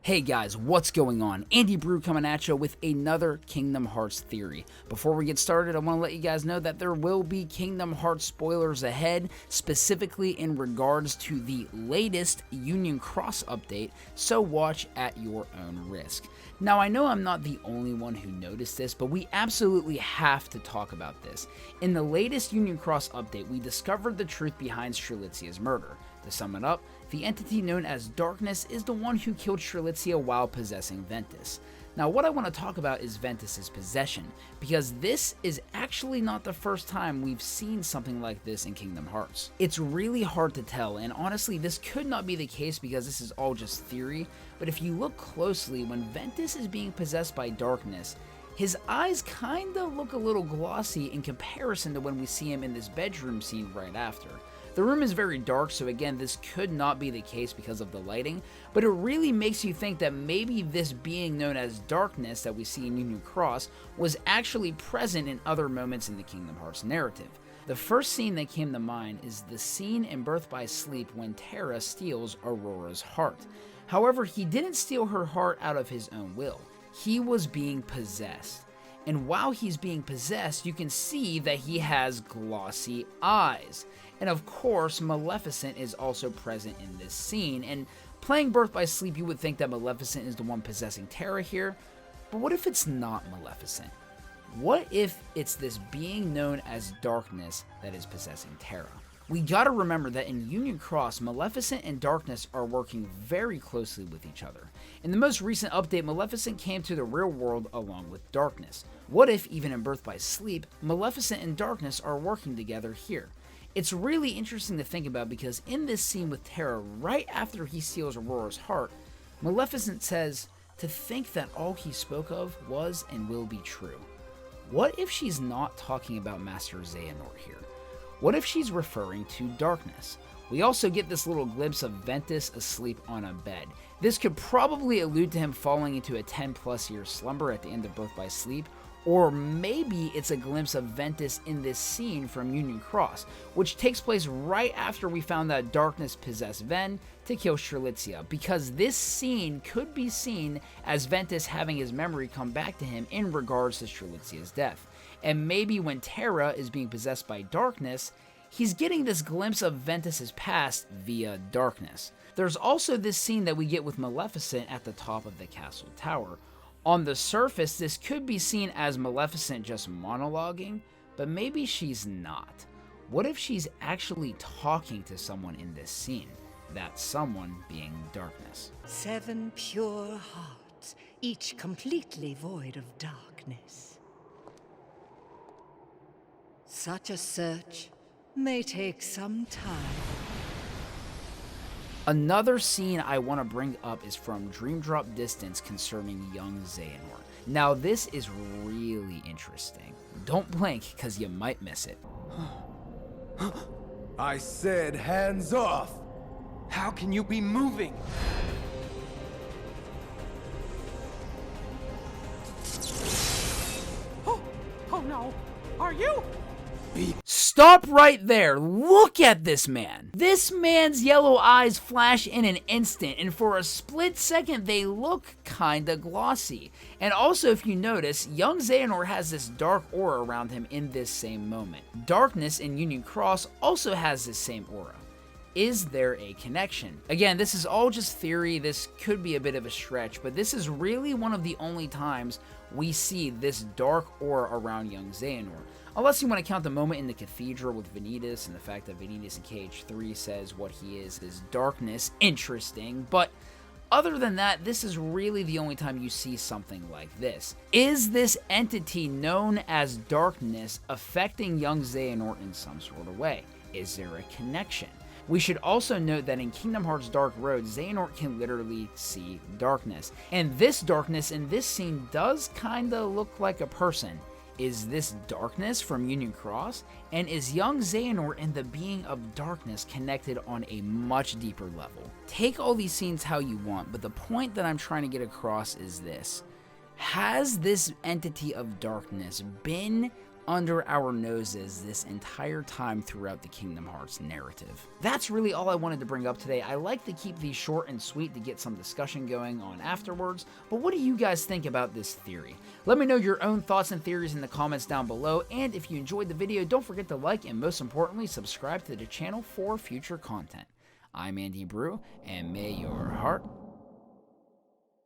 Hey guys, what's going on? Andy Brew coming at you with another Kingdom Hearts theory. Before we get started, I want to let you guys know that there will be Kingdom Hearts spoilers ahead, specifically in regards to the latest Union Cross update, so watch at your own risk. Now, I know I'm not the only one who noticed this, but we absolutely have to talk about this. In the latest Union Cross update, we discovered the truth behind Strelitzia's murder. To sum it up, the entity known as Darkness is the one who killed Strelitzia while possessing Ventus. Now, what I want to talk about is Ventus's possession, because this is actually not the first time we've seen something like this in Kingdom Hearts. It's really hard to tell, and honestly, this could not be the case because this is all just theory, but if you look closely, when Ventus is being possessed by Darkness, his eyes kinda look a little glossy in comparison to when we see him in this bedroom scene right after. The room is very dark, so again, this could not be the case because of the lighting, but it really makes you think that maybe this being known as Darkness that we see in Union Cross was actually present in other moments in the Kingdom Hearts narrative. The first scene that came to mind is the scene in Birth by Sleep when Terra steals Aurora's heart. However, he didn't steal her heart out of his own will. He was being possessed. And while he's being possessed, you can see that he has glossy eyes. And of course, Maleficent is also present in this scene. And playing Birth by Sleep, you would think that Maleficent is the one possessing Terra here. But what if it's not Maleficent? What if it's this being known as Darkness that is possessing Terra? We gotta remember that in Union Cross, Maleficent and Darkness are working very closely with each other. In the most recent update, Maleficent came to the real world along with Darkness. What if, even in Birth by Sleep, Maleficent and Darkness are working together here? It's really interesting to think about because in this scene with Terra, right after he steals Aurora's heart, Maleficent says, "To think that all he spoke of was and will be true." What if she's not talking about Master Xehanort here? What if she's referring to Darkness? We also get this little glimpse of Ventus asleep on a bed. This could probably allude to him falling into a 10+ year slumber at the end of Birth by Sleep, or maybe it's a glimpse of Ventus in this scene from Union Cross, which takes place right after we found that Darkness possessed Ven to kill Strelitzia, because this scene could be seen as Ventus having his memory come back to him in regards to Strelitzia's death. And maybe when Terra is being possessed by Darkness, he's getting this glimpse of Ventus's past via Darkness. There's also this scene that we get with Maleficent at the top of the castle tower. On the surface, this could be seen as Maleficent just monologuing, but maybe she's not. What if she's actually talking to someone in this scene? That someone being Darkness. 7 pure hearts, each completely void of darkness. Such a search may take some time. Another scene I want to bring up is from Dream Drop Distance concerning young Xehanort. Now this is really interesting. Don't blink because you might miss it. I said hands off! How can you be moving? Oh no, are you? Stop right there. Look at this man. This man's yellow eyes flash in an instant, and for a split second, they look kinda glossy. And also, if you notice, young Xehanort has this dark aura around him in this same moment. Darkness in Union Cross also has this same aura. Is there a connection? Again, this is all just theory. This could be a bit of a stretch, but this is really one of the only times we see this dark aura around young Xehanort. Unless you want to count the moment in the cathedral with Ventus and the fact that Ventus in KH3 says what he is Darkness. Interesting, but other than that, this is really the only time you see something like this. Is this entity known as Darkness affecting young Xehanort in some sort of way? Is there a connection? We should also note that in Kingdom Hearts Dark Road, Xehanort can literally see Darkness. And this Darkness in this scene does kinda look like a person. Is this Darkness from Union Cross? And is young Xehanort and the being of Darkness connected on a much deeper level? Take all these scenes how you want, but the point that I'm trying to get across is this. Has this entity of Darkness been under our noses this entire time throughout the Kingdom Hearts narrative. That's really all I wanted to bring up today. I like to keep these short and sweet to get some discussion going on afterwards, but what do you guys think about this theory? Let me know your own thoughts and theories in the comments down below, and if you enjoyed the video, don't forget to like and most importantly, subscribe to the channel for future content. I'm Andy Brew, and may your heart